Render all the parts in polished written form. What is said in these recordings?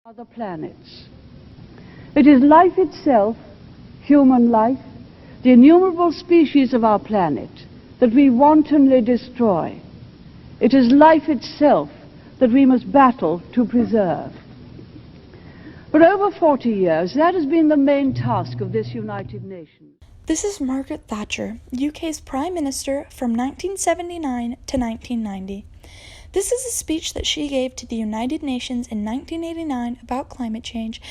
other planets. It is life itself, human life, the innumerable species of our planet that we wantonly destroy. It is life itself that we must battle to preserve. For over 40 years, that has been the main task of this United Nations. This is Margaret Thatcher, UK's Prime Minister from 1979 to 1990. This is a speech that she gave to the United Nations in 1989 about climate change,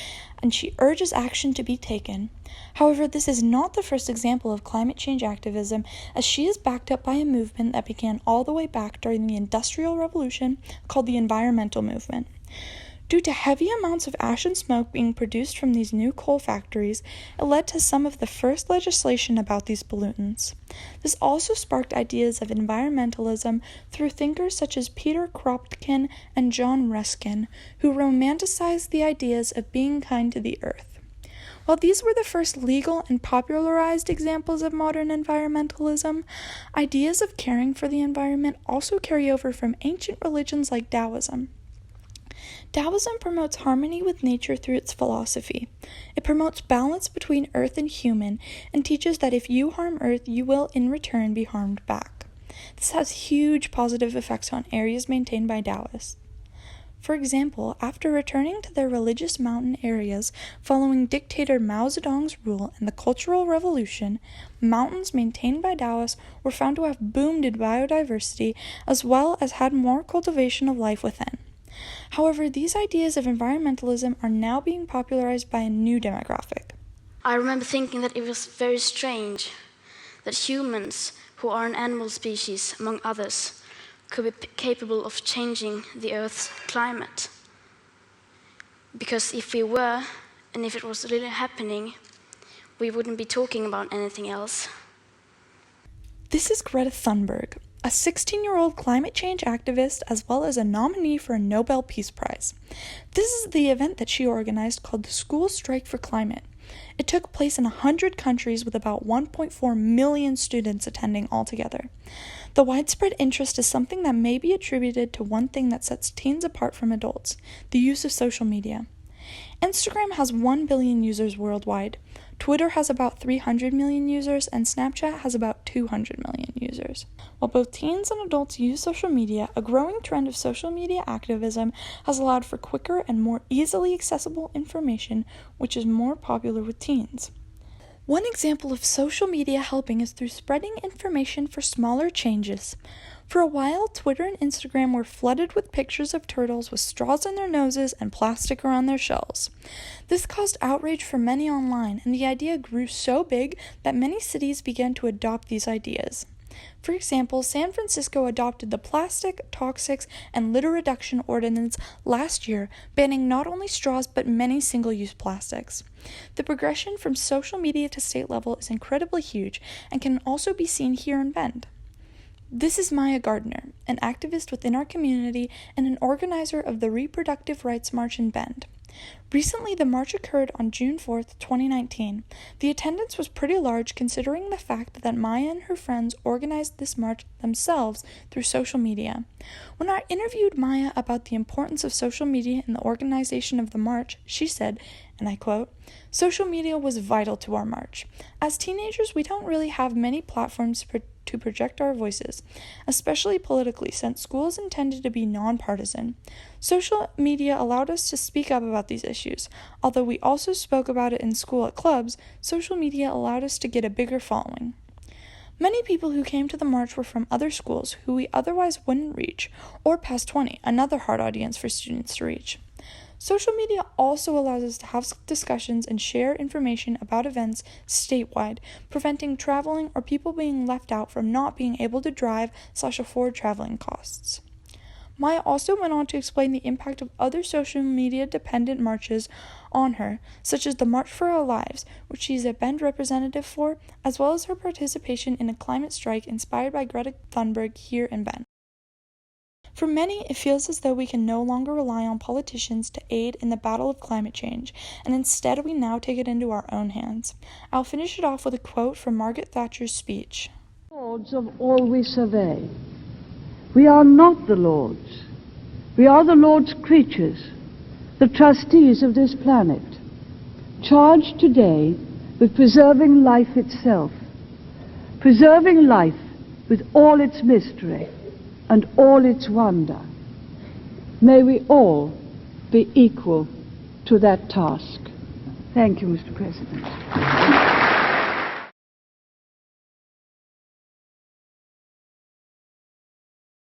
and she urges action to be taken. However, this is not the first example of climate change activism, as she is backed up by a movement that began all the way back during the Industrial Revolution called the environmental movement. Due to heavy amounts of ash and smoke being produced from these new coal factories, it led to some of the first legislation about these pollutants. This also sparked ideas of environmentalism through thinkers such as Peter Kropotkin and John Ruskin, who romanticized the ideas of being kind to the earth. While these were the first legal and popularized examples of modern environmentalism, ideas of caring for the environment also carry over from ancient religions like Taoism. Taoism promotes harmony with nature through its philosophy. It promotes balance between earth and human, and teaches that if you harm earth, you will in return be harmed back. This has huge positive effects on areas maintained by Taoists. For example, after returning to their religious mountain areas following dictator Mao Zedong's rule and the Cultural Revolution, mountains maintained by Taoists were found to have boomed in biodiversity as well as had more cultivation of life within. However, these ideas of environmentalism are now being popularized by a new demographic. I remember thinking that it was very strange that humans, who are an animal species among others, could be capable of changing the Earth's climate. Because if we were, and if it was really happening, we wouldn't be talking about anything else. This is Greta Thunberg, a 16-year-old climate change activist as well as a nominee for a Nobel Peace Prize. This is the event that she organized called the School Strike for Climate. It took place in 100 countries with about 1.4 million students attending altogether. The widespread interest is something that may be attributed to one thing that sets teens apart from adults: the use of social media. Instagram has 1 billion users worldwide. Twitter has about 300 million users, and Snapchat has about 200 million users. While both teens and adults use social media, a growing trend of social media activism has allowed for quicker and more easily accessible information, which is more popular with teens. One example of social media helping is through spreading information for smaller changes. For a while, Twitter and Instagram were flooded with pictures of turtles with straws in their noses and plastic around their shells. This caused outrage for many online, and the idea grew so big that many cities began to adopt these ideas. For example, San Francisco adopted the Plastic, Toxics, and Litter Reduction Ordinance last year, banning not only straws but many single-use plastics. The progression from social media to state level is incredibly huge and can also be seen here in Bend. This is Maya Gardner, an activist within our community and an organizer of the Reproductive Rights March in Bend. Recently, the march occurred on June 4th, 2019. The attendance was pretty large considering the fact that Maya and her friends organized this march themselves through social media. When I interviewed Maya about the importance of social media in the organization of the march, she said, and I quote, "Social media was vital to our march. As teenagers, we don't really have many platforms to project our voices, especially politically, since school is intended to be nonpartisan. Social media allowed us to speak up about these issues. Although we also spoke about it in school at clubs, social media allowed us to get a bigger following." Many people who came to the march were from other schools who we otherwise wouldn't reach, or past 20, another hard audience for students to reach. Social media also allows us to have discussions and share information about events statewide, preventing traveling or people being left out from not being able to drive/afford traveling costs. Maya also went on to explain the impact of other social media-dependent marches on her, such as the March for Our Lives, which she is a Bend representative for, as well as her participation in a climate strike inspired by Greta Thunberg here in Bend. For many, it feels as though we can no longer rely on politicians to aid in the battle of climate change, and instead we now take it into our own hands. I'll finish it off with a quote from Margaret Thatcher's speech. Lords of all we survey. We are not the Lord's. We are the Lord's creatures. the trustees of this planet, charged today with preserving life itself, preserving life with all its mystery and all its wonder. May we all be equal to that task. Thank you, Mr. President.